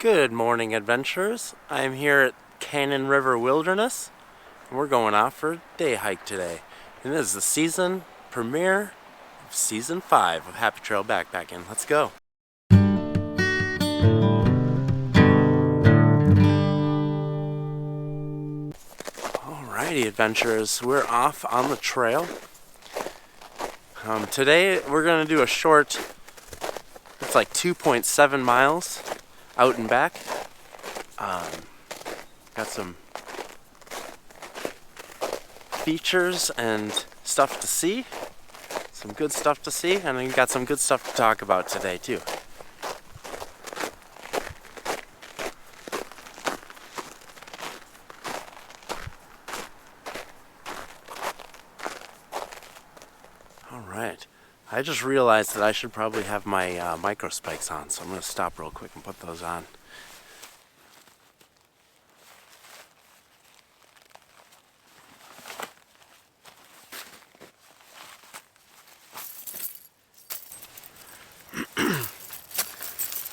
Good morning, adventurers. I'm here at Canyon River Wilderness, and we're going off for a day hike today. And this is the season premiere of Season 5 of Happy Trail Backpacking. Let's go. Alrighty, adventurers, we're off on the trail. Today we're going to do a short, it's like 2.7 miles out and back. Got some features and stuff to see, some good stuff to see, and then got some good stuff to talk about today too. Alright, I just realized that I should probably have my micro spikes on, so I'm going to stop real quick and put those on.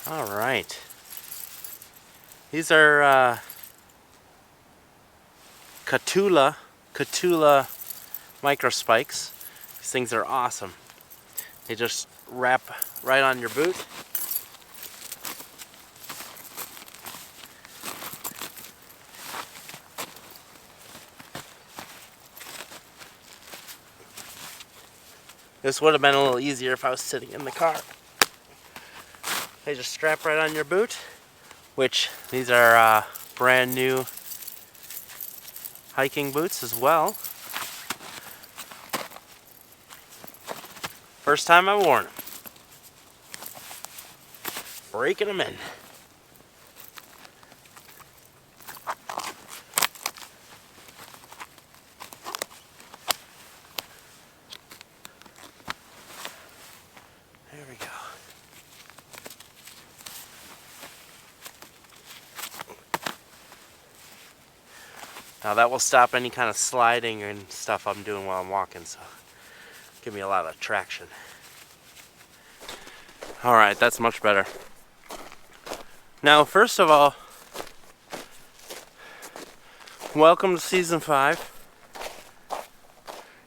Alright, these are Catula micro spikes. These things are awesome. They just wrap right on your boot. This would have been a little easier if I was sitting in the car. They just strap right on your boot, which these are brand new hiking boots as well. First time I've worn them. Breaking them in. There we go. Now that will stop any kind of sliding and stuff I'm doing while I'm walking, so give me a lot of traction. Alright, that's much better. Now, first of all, welcome to Season 5.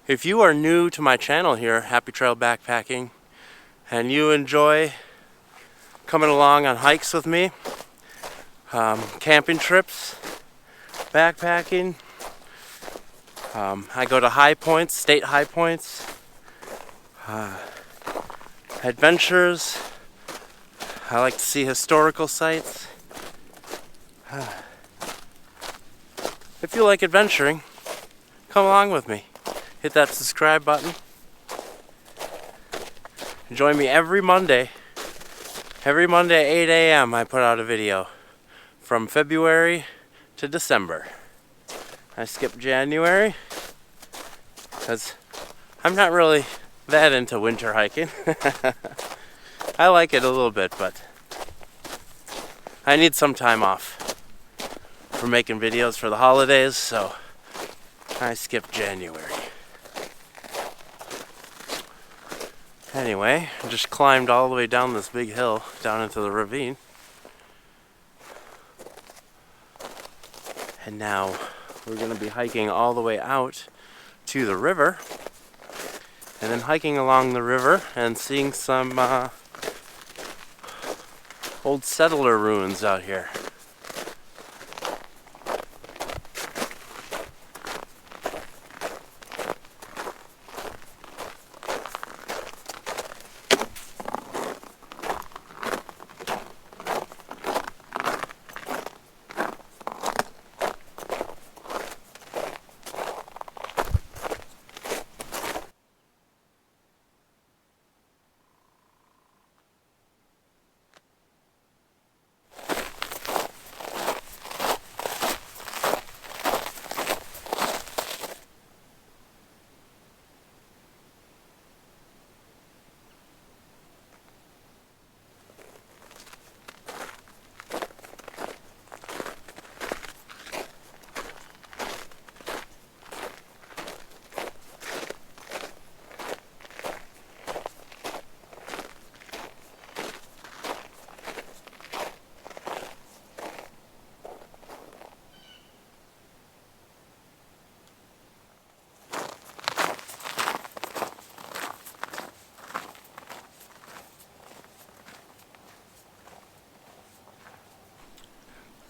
If you are new to my channel here, Happy Trail Backpacking, and you enjoy coming along on hikes with me, camping trips, backpacking, I go to high points, state high points, adventures. I like to see historical sites. If you like adventuring, come along with me. Hit that subscribe button. Join me every Monday. Every Monday at 8 a.m. I put out a video from February to December. I skip January because I'm not really that into winter hiking. I like it a little bit, but I need some time off for making videos for the holidays, so I skip January. Anyway, I just climbed all the way down this big hill, down into the ravine. And now we're going to be hiking all the way out to the river, and then hiking along the river and seeing some old settler ruins out here.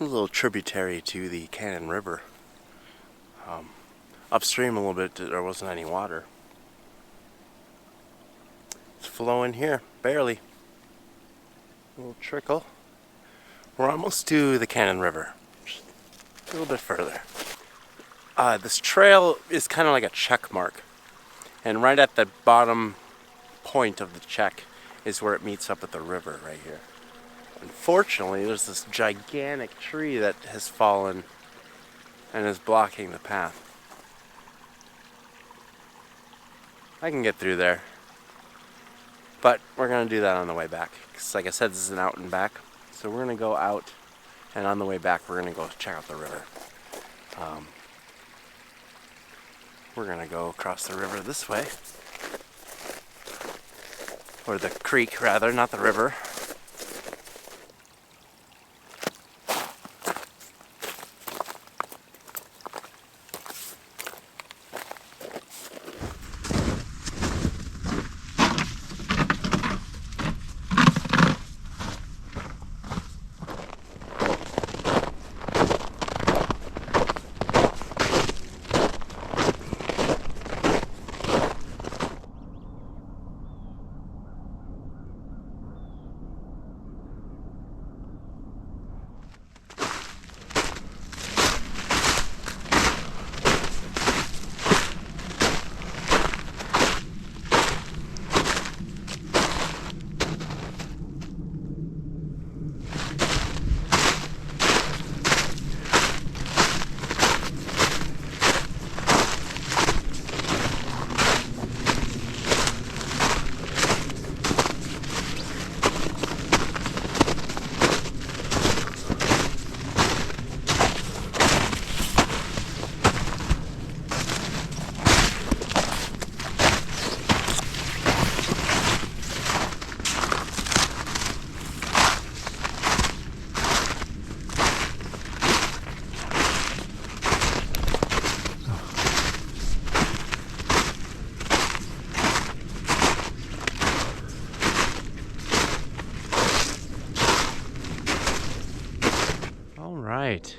A little tributary to the Cannon River. Upstream a little bit, there wasn't any water. It's flowing here, barely. A little trickle. We're almost to the Cannon River. Just a little bit further. This trail is kind of like a check mark. And right at the bottom point of the check is where it meets up with the river right here. Unfortunately, there's this gigantic tree that has fallen and is blocking the path. I can get through there, but we're going to do that on the way back. Because like I said, this is an out and back. So we're going to go out, and on the way back, we're going to go check out the river. We're going to go across the river this way. Or the creek, rather, not the river. Right,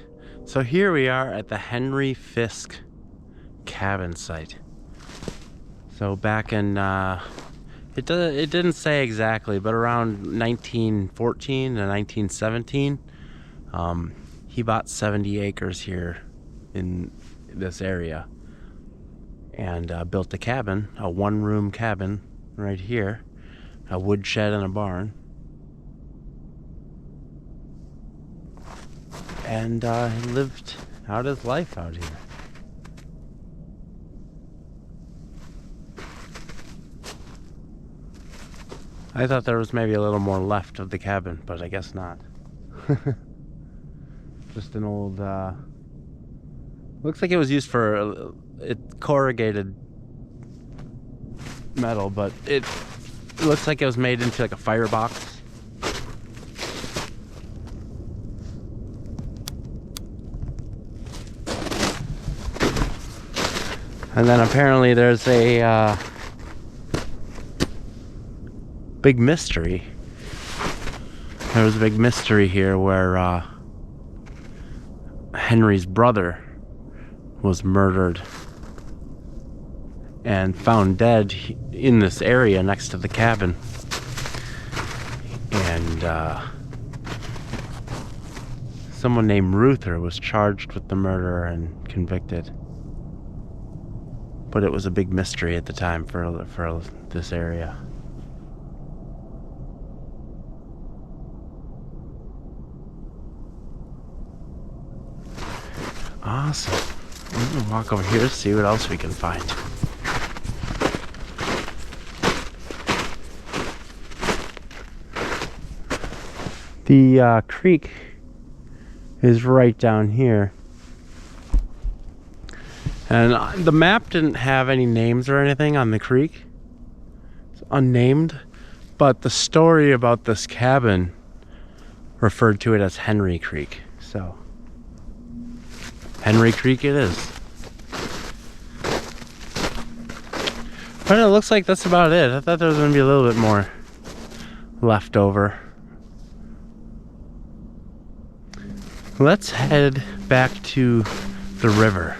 so here we are at the Henry Fisk cabin site. So back in, it didn't say exactly, but around 1914 to 1917, he bought 70 acres here in this area and built a cabin, a one-room cabin right here, a wood shed and a barn. And he lived out his life out here. I thought there was maybe a little more left of the cabin, but I guess not. Just an old, looks like it was used for corrugated metal, but it looks like it was made into like a firebox. And then apparently there's a big mystery. There was a big mystery here where Henry's brother was murdered and found dead in this area next to the cabin. And someone named Ruther was charged with the murder and convicted. But it was a big mystery at the time for this area. Awesome. I'm gonna walk over here to see what else we can find. The creek is right down here. And the map didn't have any names or anything on the creek. It's unnamed. But the story about this cabin referred to it as Henry Creek. So, Henry Creek it is. But it looks like that's about it. I thought there was going to be a little bit more left over. Let's head back to the river.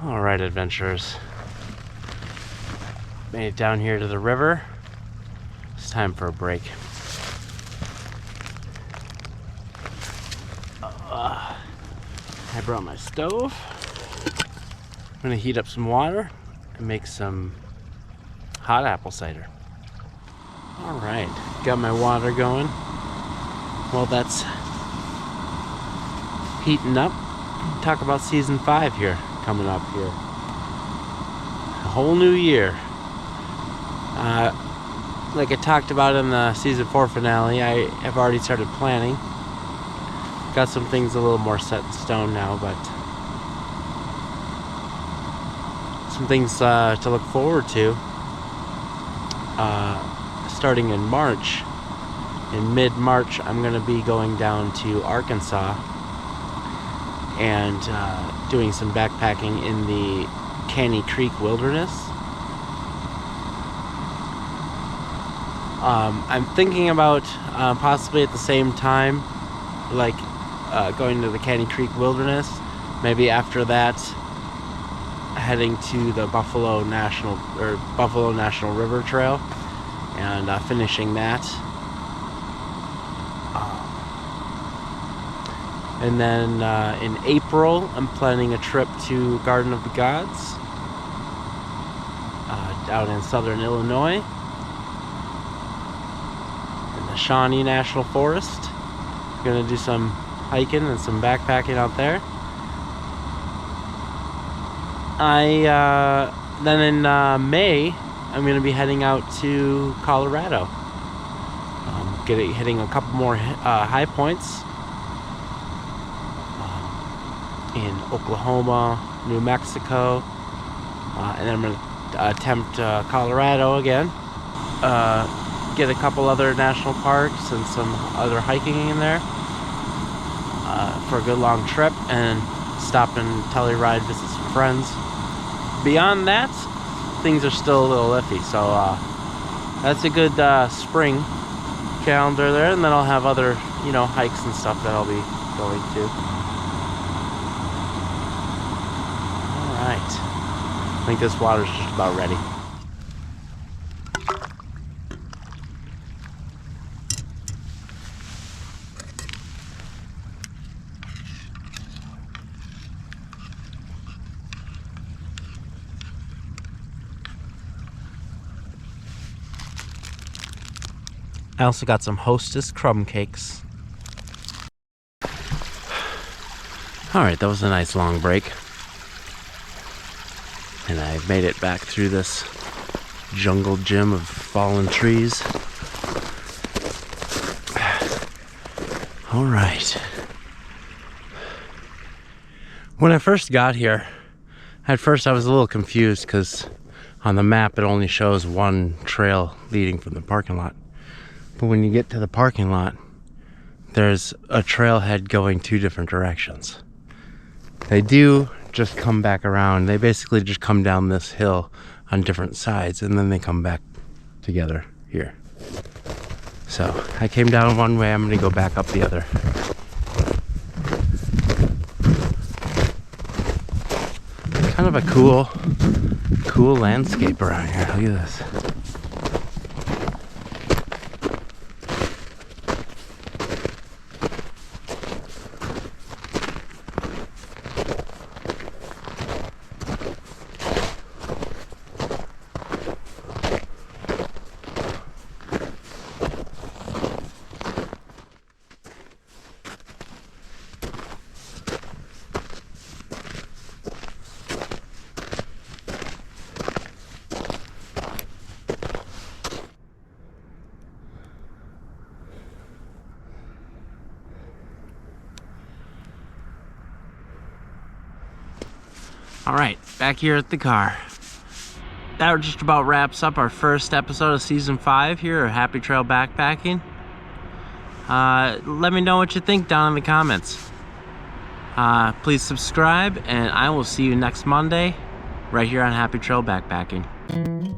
All right, adventurers. Made it down here to the river. It's time for a break. I brought my stove. I'm gonna heat up some water and make some hot apple cider. All right, got my water going. Well, that's heating up. Talk about season 5 here, coming up here. A whole new year. Like I talked about in the season 4 finale, I have already started planning. Got some things a little more set in stone now, but some things to look forward to. Starting in March, in mid-March, I'm going to be going down to Arkansas and doing some backpacking in the Caney Creek Wilderness. I'm thinking about possibly at the same time, like going to the Caney Creek Wilderness. Maybe after that, heading to the Buffalo National River Trail and finishing that. And then in April, I'm planning a trip to Garden of the Gods out in southern Illinois, in the Shawnee National Forest. I'm gonna do some hiking and some backpacking out there. Then in May, I'm gonna be heading out to Colorado. Hitting a couple more high points in Oklahoma, New Mexico, and then I'm going to attempt Colorado again. Get a couple other national parks and some other hiking in there for a good long trip, and stop and Telluride, visit some friends. Beyond that, things are still a little iffy, so that's a good spring calendar there, and then I'll have other, hikes and stuff that I'll be going to. I think this water's just about ready. I also got some Hostess crumb cakes. Alright, that was a nice long break. And I've made it back through this jungle gym of fallen trees. All right. When I first got here, at first I was a little confused because on the map it only shows one trail leading from the parking lot. But when you get to the parking lot, there's a trailhead going two different directions. They do just come back around. They basically just come down this hill on different sides and then they come back together here. So I came down one way, I'm gonna go back up the other. Kind of a cool landscape around here. Look at this. All right, back here at the car. That just about wraps up our first episode of season 5 here at Happy Trail Backpacking. Let me know what you think down in the comments. Please subscribe, and I will see you next Monday right here on Happy Trail Backpacking.